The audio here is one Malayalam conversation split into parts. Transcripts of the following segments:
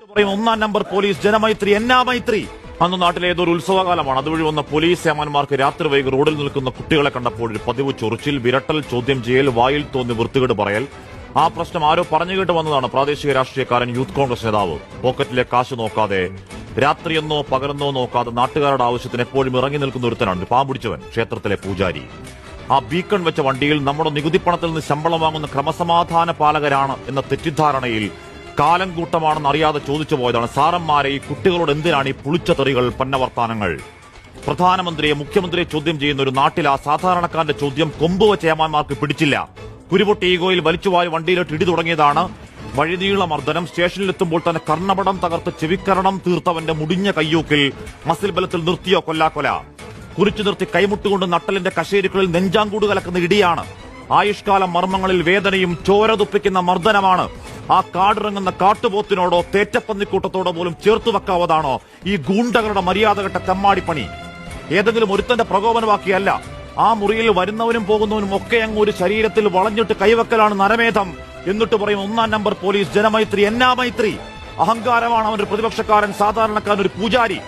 ഒന്നാം നമ്പർ പോലീസ് ജനമൈത്രി എന്നാമൈത്രി. അന്ന് നാട്ടിലെ ഏതൊരു ഉത്സവകാലമാണ്. അതുവഴി വന്ന പോലീസ് ഏമാന്മാർക്ക് രാത്രി വൈകി റോഡിൽ നിൽക്കുന്ന കുട്ടികളെ കണ്ടപ്പോൾ ഒരു പതിവ് ചൊറിച്ചിൽ, വിരട്ടൽ, ചോദ്യം ചെയ്യൽ, വായിൽ തോന്നി വൃത്തികേട് പറയൽ. ആ പ്രശ്നം ആരോ പറഞ്ഞു കേട്ട് വന്നതാണ്. പ്രാദേശിക രാഷ്ട്രീയക്കാരൻ, യൂത്ത് കോൺഗ്രസ് നേതാവ് പോക്കറ്റിലെ കാശ് നോക്കാതെ, രാത്രിയെന്നോ പകലെന്നോ നോക്കാതെ നാട്ടുകാരുടെ ആവശ്യത്തിന് എപ്പോഴും ഇറങ്ങി നിൽക്കുന്ന ഒരുത്തനാണ് പാമ്പ് പിടിച്ചവൻ, ക്ഷേത്രത്തിലെ പൂജാരി. ആ ബീക്കൺ വെച്ച വണ്ടിയിൽ നമ്മുടെ നികുതിപ്പണത്തിൽ നിന്ന് ശമ്പളം വാങ്ങുന്ന ക്രമസമാധാന പാലകരാണ് എന്ന തെറ്റിദ്ധാരണയിൽ കാലം കൂട്ടമാണെന്ന് അറിയാതെ ചോദിച്ചു പോയതാണ്. സാറന്മാരെ, ഈ കുട്ടികളോട് എന്തിനാണ് ഈ പുളിച്ച തെറികൾ, പന്നവർത്താനങ്ങൾ? പ്രധാനമന്ത്രിയെ, മുഖ്യമന്ത്രിയെ ചോദ്യം ചെയ്യുന്ന ഒരു നാട്ടിൽ ആ സാധാരണക്കാരന്റെ ചോദ്യം കൊമ്പുവെച്ച ഏമാന്മാർക്ക് പിടിച്ചില്ല. കുരുപൊട്ടി ഈഗോയിൽ വലിച്ചുവാരി വണ്ടിയിലിട്ട് ഇടി തുടങ്ങിയതാണ്. വഴിനീള മർദ്ദനം. സ്റ്റേഷനിലെത്തുമ്പോൾ തന്നെ കർണപടം തകർത്ത് ചെവിക്കരണം തീർത്തവന്റെ മുടിഞ്ഞ കയ്യൂക്കിൽ മസിൽ ബലത്തിൽ നിർത്തിയോ കൊല്ലാക്കൊല. കുറിച്ചു നിർത്തി കൈമുട്ടുകൊണ്ട് നട്ടലിന്റെ കശേരുക്കളിൽ നെഞ്ചാങ്കൂട് കലക്കുന്ന ഇടിയാണ്. ആയുഷ്കാല മർമ്മങ്ങളിൽ വേദനയും ചോര തുപ്പിക്കുന്ന മർദ്ദനമാണ്. ആ കാടിറങ്ങുന്ന കാട്ടുപോത്തിനോടോ തേറ്റപ്പന്നിക്കൂട്ടത്തോടോ പോലും ചേർത്തു വെക്കാവതാണോ ഈ ഗൂണ്ടകളുടെ മര്യാദകെട്ട തെമ്മാടിപ്പണി? ഏതെങ്കിലും ഒരുത്തന്റെ പ്രകോപനവാക്കിയല്ല. ആ മുറിയിൽ വരുന്നവനും പോകുന്നവനും ഒക്കെ അങ്ങ് ഒരു ശരീരത്തിൽ വളഞ്ഞിട്ട് കൈവക്കലാണ് നരമേധം. എന്നിട്ട് പറയും ഒന്നാം നമ്പർ പോലീസ് ജനമൈത്രി എന്നാമൈത്രി. അഹങ്കാരമാണ് അവന്റെ പ്രതിപക്ഷക്കാരൻ, സാധാരണക്കാരൻ, ഒരു പൂജാരി.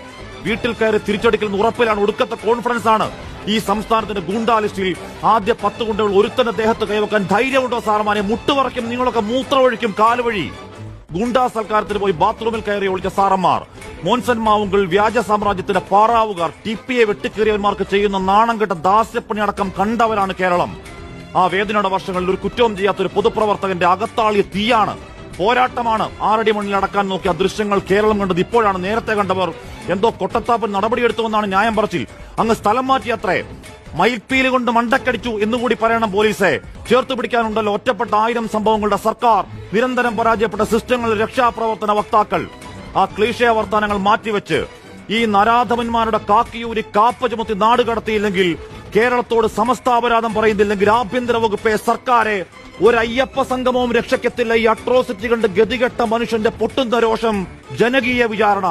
വീട്ടിൽ കയറി തിരിച്ചടിക്കൽ ഉറപ്പിലാണ്. ഒടുക്കത്തെ കോൺഫിഡൻസ് ആണ്. ഈ സംസ്ഥാനത്തിന്റെ ഗൂണ്ടാ ലിസ്റ്റിൽ ആദ്യ 10 ഗുണ്ടകൾ ഒരുത്തന്റെ ദേഹത്ത് കൈവക്കാൻ ധൈര്യമുണ്ടോ സാറമാനെ? മുട്ടുപറയ്ക്കും, നിങ്ങളൊക്കെ മൂത്രമൊഴിക്കും കാലുവഴി. ഗൂണ്ടാ സൽക്കാരത്തിന് പോയി ബാത്റൂമിൽ കയറി ഒളിച്ച സാറന്മാർ, മോൻസൻ മാവുകൾ, വ്യാജ സാമ്രാജ്യത്തിന്റെ പാറാവുകാർ, ടിപ്പിയെ വെട്ടിക്കേറിയവന്മാർക്ക് ചെയ്യുന്ന നാണം കെട്ട ദാസ്യപ്പണി അടക്കം കണ്ടവരാണ് കേരളം. ആ വേദനയുടെ വർഷങ്ങളിൽ ഒരു കുറ്റവും ചെയ്യാത്തൊരു പൊതുപ്രവർത്തകന്റെ അകത്താളിയ തീയാണ്. പോരാട്ടമാണ്. 6 അടി മണ്ണിൽ അടക്കാൻ നോക്കിയ ദൃശ്യങ്ങൾ കേരളം കണ്ടത് ഇപ്പോഴാണ്. നേരത്തെ കണ്ടവർ എന്തോ കൊട്ടത്താപ്പൻ നടപടിയെടുത്തുവെന്നാണ് ന്യായം പറച്ചിൽ. അങ്ങ് സ്ഥലം മാറ്റിയത്രേ. മയിൽപ്പീല് കൊണ്ട് മണ്ടക്കടിച്ചു എന്നുകൂടി പറയണം പോലീസെ. ചേർത്ത് പിടിക്കാനുണ്ടല്ലോ ഒറ്റപ്പെട്ട 1000 സംഭവങ്ങളുടെ സർക്കാർ. നിരന്തരം പരാജയപ്പെട്ട സിസ്റ്റങ്ങളുടെ രക്ഷാപ്രവർത്തന വക്താക്കൾ. ആ ക്ലീശയ വർത്താനങ്ങൾ മാറ്റിവെച്ച് ഈ നരാധമന്മാരുടെ കാക്കിയൂരി കാപ്പ ചുമത്തി നാട് കടത്തിയില്ലെങ്കിൽ, കേരളത്തോട് സമസ്താപരാധം പറയുന്നില്ലെങ്കിൽ, ആഭ്യന്തര വകുപ്പെ, സർക്കാരെ, ഒരു അയ്യപ്പ സംഗമവും രക്ഷയ്ക്കെത്തില്ല. ഈ അട്രോസിറ്റി കണ്ട് ഗതികെട്ട മനുഷ്യന്റെ പൊട്ടുന്ന രോഷം ജനകീയ വിചാരണ.